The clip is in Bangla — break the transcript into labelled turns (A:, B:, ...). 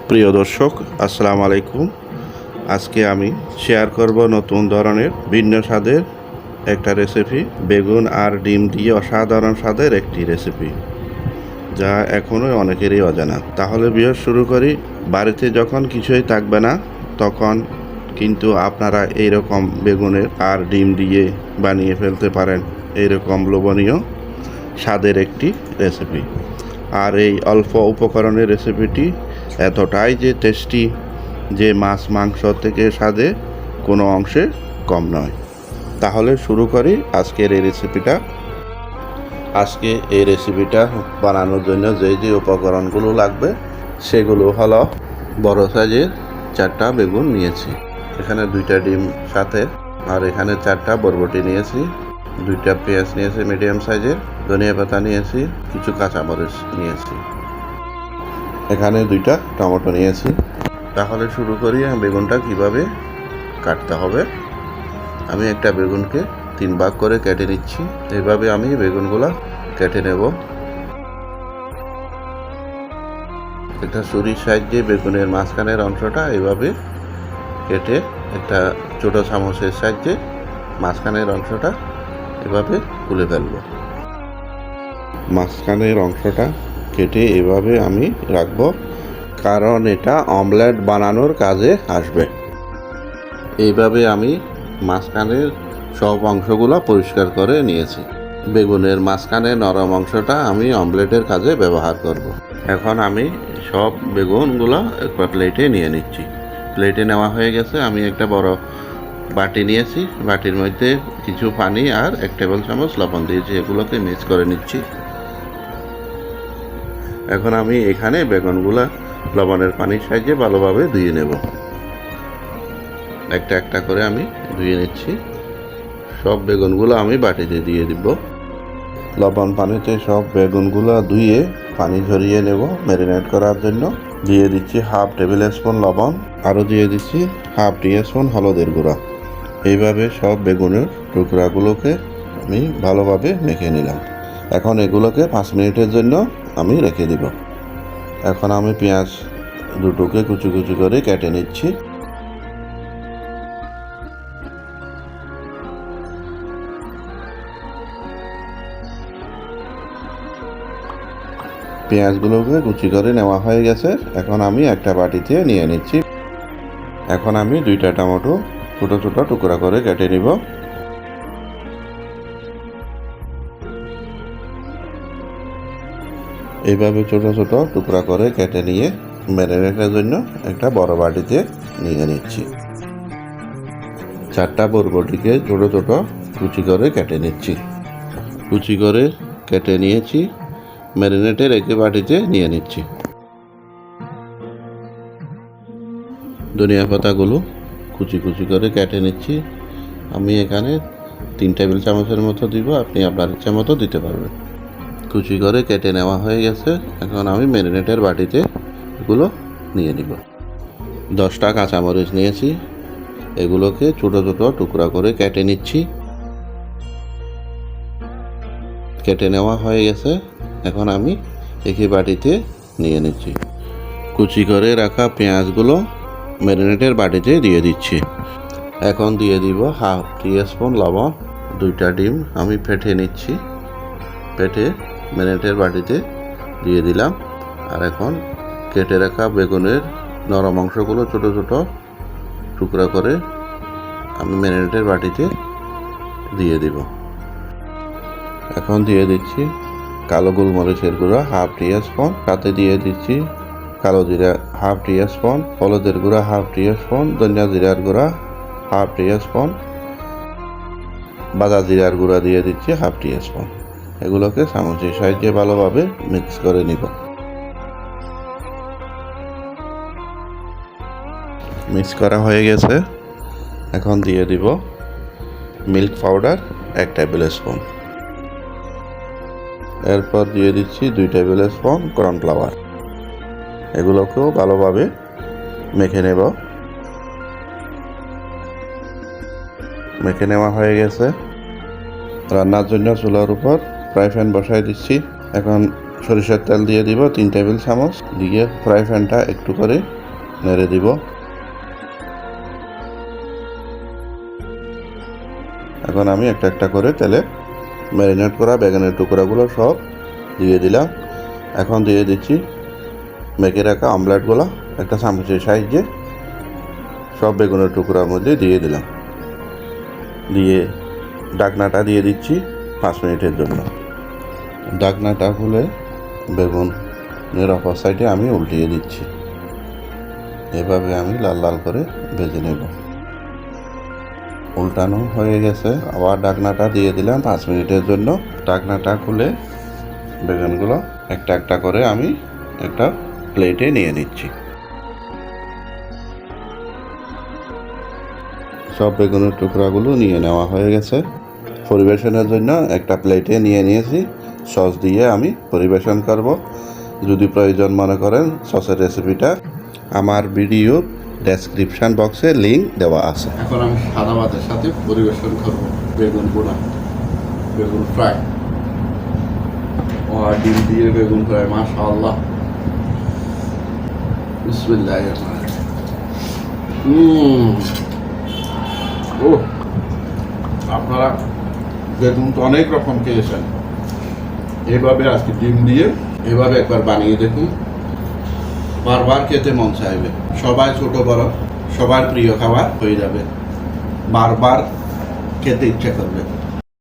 A: প্রিয় দর্শক, আসসালামু আলাইকুম। আজকে আমি শেয়ার করব নতুন ধরনের ভিন্ন স্বাদের একটা রেসিপি, বেগুন আর ডিম দিয়ে অসাধারণ স্বাদের একটি রেসিপি, যা এখনও অনেকেরই অজানা। তাহলে ভিডিও শুরু করি। বাড়িতে যখন কিছুই থাকবে না, তখন কিন্তু আপনারা এইরকম বেগুনের আর ডিম দিয়ে বানিয়ে ফেলতে পারেন এইরকম লোভনীয় স্বাদের একটি রেসিপি। আর এই অল্প উপকরণের রেসিপিটি এতটাই যে টেস্টি, যে মাছ মাংস থেকে স্বাদে কোনো অংশে কম নয়। তাহলে শুরু করি আজকের এই রেসিপিটা। আজকে এই রেসিপিটা বানানোর জন্য যে উপকরণগুলো লাগবে সেগুলো হলো, বড় সাইজের 4টা বেগুন নিয়েছি, এখানে 2টা ডিম সাথে, আর এখানে 4টা বরবটি নিয়েছি, 2টা পেঁয়াজ নিয়েছি মিডিয়াম সাইজের, ধনিয়া পাতা নিয়েছি, কিছু কাঁচামরিচ নিয়েছি, এখানে 2টা টমেটো নিয়েছি। তাহলে শুরু করি বেগুনটা কিভাবে কাটতে হবে। আমি একটা বেগুনকে 3 ভাগ করে কেটে নিচ্ছি। এইভাবে আমি বেগুনগুলো কেটে নেব। একটা ছুরির সাহায্যে বেগুনের মাঝখানের অংশটা এইভাবে কেটে, একটা ছোটো চামচের সাহায্যে মাঝখানের অংশটা এভাবে তুলে ফেলব। মাঝখানের অংশটা কেটে এভাবে আমি রাখব, কারণ এটা অমলেট বানানোর কাজে আসবে। এইভাবে আমি মাঝখানের সব অংশগুলো পরিষ্কার করে নিয়েছি। বেগুনের মাঝখানে নরম অংশটা আমি অমলেটের কাজে ব্যবহার করব। এখন আমি সব বেগুনগুলো একটা প্লেটে নিয়ে নিচ্ছি। প্লেটে নেওয়া হয়ে গেছে। আমি একটা বড় বাটি নিয়েছি, বাটির মধ্যে কিছু পানি আর 1 টেবিল চামচ লবণ দিয়েছি, এগুলোকে মিক্স করে নিচ্ছি। এখন আমি এখানে বেগুনগুলো লবণের পানির সাহায্যে ভালোভাবে ধুয়ে নেব। একটা একটা করে আমি ধুয়ে নিচ্ছি। সব বেগুনগুলো আমি বাটিতে দিয়ে দিব। লবণ পানিতে সব বেগুনগুলো ধুয়ে পানি ঝরিয়ে নেব। ম্যারিনেট করার জন্য দিয়ে দিচ্ছি 1/2 টেবিল স্পুন লবণ, আরও দিয়ে দিচ্ছি 1/2 টিস্পুন হলুদের গুঁড়া। এইভাবে সব বেগুনের টুকরাগুলোকে আমি ভালোভাবে মেখে নিলাম। এখন এগুলোকে 5 মিনিটের জন্য আমি রেখে দিব। এখন আমি পেঁয়াজ দুটোকে কুচি কুচি করে কেটে নিচ্ছি। পেঁয়াজগুলোকে কুচি করে নেওয়া হয়ে গেছে। এখন আমি একটা বাটিতে নিয়ে নিচ্ছি। এখন আমি 2টা টমেটো ছোটো ছোটো টুকরা করে কেটে নিব। এইভাবে ছোটো ছোটো টুকরা করে কেটে নিয়ে ম্যারিনেটের জন্য একটা বড় বাটিতে নিয়ে নিচ্ছি। 4টা বরবটিকে ছোটো ছোটো কুচি করে কেটে নিচ্ছি। কুচি করে কেটে নিয়েছি, ম্যারিনেটের একই বাটিতে নিয়ে নিচ্ছি। ধনিয়া পাতাগুলো কুচি কুচি করে কেটে নিচ্ছি। আমি এখানে 3 টেবিল চামচের মতো দিব, আপনি আপনার ইচ্ছা মতো দিতে পারবেন। কুচি করে কেটে নেওয়া হয়ে গেছে। এখন আমি ম্যারিনেটের বাটিতে এগুলো নিয়ে নিব। 10টা কাঁচামরিচ নিয়েছি, এগুলোকে ছোটো ছোটো টুকরা করে কেটে নিচ্ছি। কেটে নেওয়া হয়ে গেছে। এখন আমি একই বাটিতে নিয়ে নিচ্ছি। কুচি করে রাখা পেঁয়াজগুলো ম্যারিনেটের বাটিতে দিয়ে দিচ্ছি। এখন দিয়ে দিব 1/2 টিস্পুন লবণ, 2টা ডিম আমি ফেটে নিচ্ছি। ফেটে ম্যারিনেটের বাটিতে দিয়ে দিলাম। আর এখন কেটে রাখা বেগুনের নরম অংশগুলো ছোটো ছোটো টুকরা করে আমি ম্যারিনেটের বাটিতে দিয়ে দিব। এখন দিয়ে দিচ্ছি কালো গোলমরিচের গুঁড়া 1/2 টিস্পুন, সাথে দিয়ে দিচ্ছি কালো জিরা 1/2 টিস্পুন, হলুদের গুঁড়া 1/2 টিস্পুন, ধনিয়া জিরার গুঁড়া 1/2 টিস্পুন, বাদা জিরার গুঁড়া দিয়ে দিচ্ছি 1/2 টিস্পুন। এগুলোকে চামচের সাহায্যে ভালোভাবে মিক্স করে নিব। মিক্স করা হয়ে গেছে। এখন দিয়ে দিব মিল্ক পাউডার 1 টেবিল স্পুন, এরপর দিয়ে দিচ্ছি 2 টেবিল স্পুন কর্নফ্লাওয়ার। এগুলোকেও ভালোভাবে মেখে নেব। মেখে নেওয়া হয়ে গেছে। রান্নার জন্য চুলার উপর ফ্রাই প্যান বসাই দিচ্ছি। এখন সরিষার তেল দিয়ে দিব 3 টেবিল চামচ, দিয়ে ফ্রাই প্যানটা একটু করে নেড়ে দিব। এখন আমি একটা একটা করে তেলে ম্যারিনেট করা বেগুনের টুকরাগুলো সব দিয়ে দিলাম। এখন দিয়ে দিচ্ছি মেখে রাখা অমলেটগুলো একটা চামচের সাহায্যে সব বেগুনের টুকরার মধ্যে দিয়ে দিলাম। দিয়ে ঢাকনাটা দিয়ে দিচ্ছি 5 মিনিটের জন্য। ঢাকনাটা খুলে বেগুনের অপর সাইডে আমি উল্টিয়ে দিচ্ছি। এভাবে আমি লাল লাল করে ভেজে নেব। উল্টানো হয়ে গেছে, আবার ঢাকনাটা দিয়ে দিলাম 5 মিনিটের জন্য। ঢাকনাটা খুলে বেগুনগুলো একটা একটা করে আমি একটা প্লেটে নিয়ে নিচ্ছি। সব বেগুনের টুকরাগুলো নিয়ে নেওয়া হয়ে গেছে। পরিবেশনের জন্য একটা প্লেটে নিয়ে নিয়েছি। সস দিয়ে আমি পরিবেশন করব। যদি প্রয়োজন মনে করেন সসের রেসিপিটা আমার ভিডিও ডেসক্রিপশন বক্সে লিঙ্ক দেওয়া আছে। এখন আমি সাদা ভাতের সাথে পরিবেশন করব বেগুন পোড়া, বেগুন ফ্রাই, আর ডিম দিয়ে বেগুন ফ্রাই। মাশাআল্লাহ, বিসমিল্লাহির রহমানির রহিম। আপনারা বেগুন তো অনেক রকম খেয়েছেন, এভাবে আজকে ডিম দিয়ে এভাবে একবার বানিয়ে দেখুন, বারবার খেতে মন চাইবে। সবাই ছোট বড় সবার প্রিয় খাবার হয়ে যাবে, বারবার খেতে ইচ্ছে করবে।